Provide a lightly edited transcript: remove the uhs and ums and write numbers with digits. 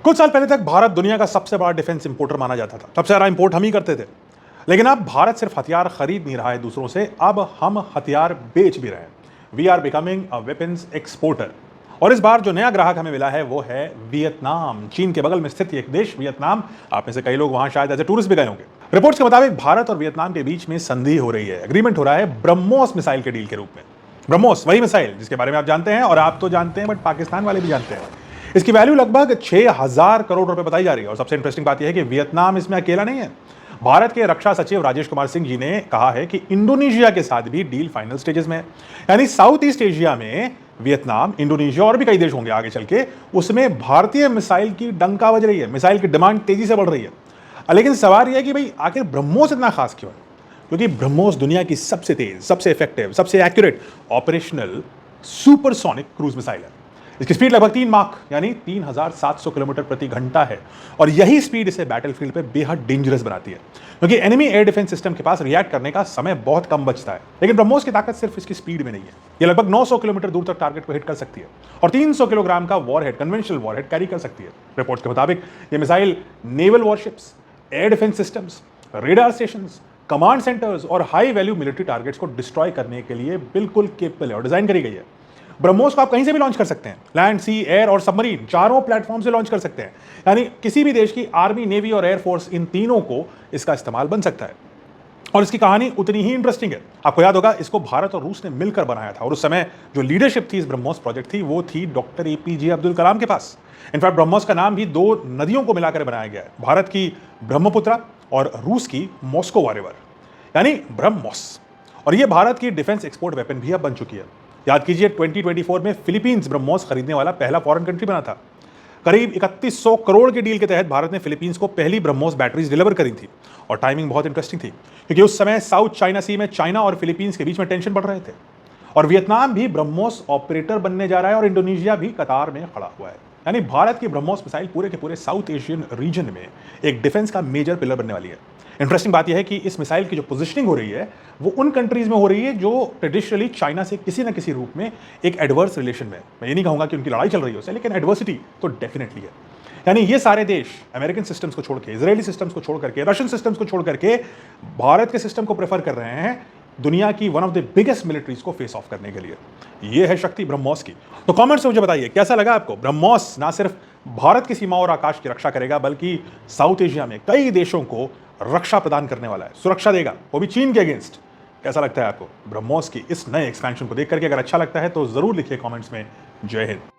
कुछ साल पहले तक भारत दुनिया का सबसे बड़ा डिफेंस इंपोर्टर माना जाता था। सबसे ज्यादा इंपोर्ट हम ही करते थे। लेकिन अब भारत सिर्फ हथियार खरीद नहीं रहा है दूसरों से, अब हम हथियार बेच भी रहे हैं। We are becoming a weapons exporter. और इस बार जो नया ग्राहक हमें मिला है वो है वियतनाम। चीन के बगल में स्थित एक देश वियतनाम। आप में से कई लोग वहां शायद एज ए टूरिस्ट भी गए होंगे। रिपोर्ट्स के मुताबिक भारत और वियतनाम के बीच में संधि हो रही है, एग्रीमेंट हो रहा है ब्रह्मोस मिसाइल के डील के रूप में। ब्रह्मोस वही मिसाइल जिसके बारे में आप जानते हैं, और आप तो जानते हैं बट पाकिस्तान वाले भी जानते हैं। इसकी वैल्यू लगभग 6,000 करोड़ रुपए बताई जा रही है। और सबसे इंटरेस्टिंग बात यह है कि वियतनाम इसमें अकेला नहीं है। भारत के रक्षा सचिव राजेश कुमार सिंह जी ने कहा है कि इंडोनेशिया के साथ भी डील फाइनल स्टेजेस में है। यानी साउथ ईस्ट एशिया में वियतनाम, इंडोनेशिया और भी कई देश होंगे आगे चल के, उसमें भारतीय मिसाइल की डंका बज रही है। मिसाइल की डिमांड तेजी से बढ़ रही है। लेकिन सवाल यह है कि भाई आखिर ब्रह्मोस इतना खास क्यों है? क्योंकि ब्रह्मोस दुनिया की सबसे तेज, सबसे इफेक्टिव, सबसे accurate operational supersonic cruise missile है। इसकी स्पीड लगभग 3 माक यानी 3,700 किलोमीटर प्रति घंटा है। और यही स्पीड इसे बैटलफील्ड पे बेहद डेंजरस बनाती है, क्योंकि एनिमी एयर डिफेंस सिस्टम के पास रिएक्ट करने का समय बहुत कम बचता है। लेकिन ब्रह्मोस की ताकत सिर्फ इसकी स्पीड में नहीं है। ये लगभग 900 किलोमीटर दूर तक टारगेट को हिट कर सकती है और 300 किलोग्राम का वॉरहेड, कन्वेंशनल वॉरहेड कैरी कर सकती है। रिपोर्ट्स के मुताबिक ये missile naval warships, air defence systems, radar stations, command centres और हाई वैल्यू मिलिट्री टारगेट्स को डिस्ट्रॉय करने के लिए बिल्कुल केपेबल है और डिजाइन करी गई है। ब्रह्मोस को आप कहीं से भी लॉन्च कर सकते हैं, लैंड, सी, एयर और सबमरीन, चारों प्लेटफॉर्म से लॉन्च कर सकते हैं। यानी किसी भी देश की आर्मी, नेवी और एयरफोर्स, इन तीनों को इसका इस्तेमाल बन सकता है। और इसकी कहानी उतनी ही इंटरेस्टिंग है। आपको याद होगा इसको भारत और रूस ने मिलकर बनाया था, और उस समय जो लीडरशिप थी इस ब्रह्मोस प्रोजेक्ट थी वो थी डॉक्टर APJ अब्दुल कलाम के पास। इनफैक्ट ब्रह्मोस का नाम भी 2 नदियों को मिलाकर बनाया गया है, भारत की ब्रह्मपुत्रा और रूस की मॉस्को रिवर, यानी ब्रह्मोस। और ये भारत की डिफेंस एक्सपोर्ट वेपन भी अब बन चुकी है। याद कीजिए 2024 में फिलीपींस ब्रह्मोस खरीदने वाला पहला फॉरेन कंट्री बना था। करीब 3100 करोड़ के डील के तहत भारत ने फिलीपींस को पहली ब्रह्मोस बैटरीज डिलीवर करी थी। और टाइमिंग बहुत इंटरेस्टिंग थी, क्योंकि उस समय साउथ चाइना सी में चाइना और फिलीपींस के बीच में टेंशन बढ़ रहे थे। और वियतनाम भी ब्रह्मोस ऑपरेटर बनने जा रहा है और इंडोनेशिया भी कतार में खड़ा हुआ है। यानी भारत की ब्रह्मोस मिसाइल पूरे के पूरे साउथ एशियन रीजन में एक डिफेंस का मेजर पिलर बनने वाली है। इंटरेस्टिंग बात यह है कि इस मिसाइल की जो पोजीशनिंग हो रही है वो उन कंट्रीज में हो रही है जो ट्रेडिशनली चाइना से किसी ना किसी रूप में एक एडवर्स रिलेशन में। मैं ये नहीं कहूंगा कि उनकी लड़ाई चल रही है उससे, लेकिन एडवर्सिटी तो डेफिनेटली है। यानी ये सारे देश अमेरिकन सिस्टम्स को छोड़ के, इजरायली सिस्टम्स को छोड़ करके, रशियन सिस्टम्स को छोड़ करके भारत के सिस्टम को प्रेफर कर रहे हैं दुनिया की one of the biggest militaries को फेस ऑफ करने के लिए। ये है शक्ति ब्रह्मोस की। तो कमेंट्स में मुझे बताइए कैसा लगा आपको। ब्रह्मोस ना सिर्फ भारत की सीमा और आकाश की रक्षा करेगा, बल्कि साउथ एशिया में कई देशों को रक्षा प्रदान करने वाला है, सुरक्षा देगा, वो भी चीन के अगेंस्ट। कैसा लगता है आपको ब्रह्मोस की इस नए एक्सपेंशन को देख करके? अगर अच्छा लगता है तो जरूर लिखिए कमेंट्स में। जय हिंद।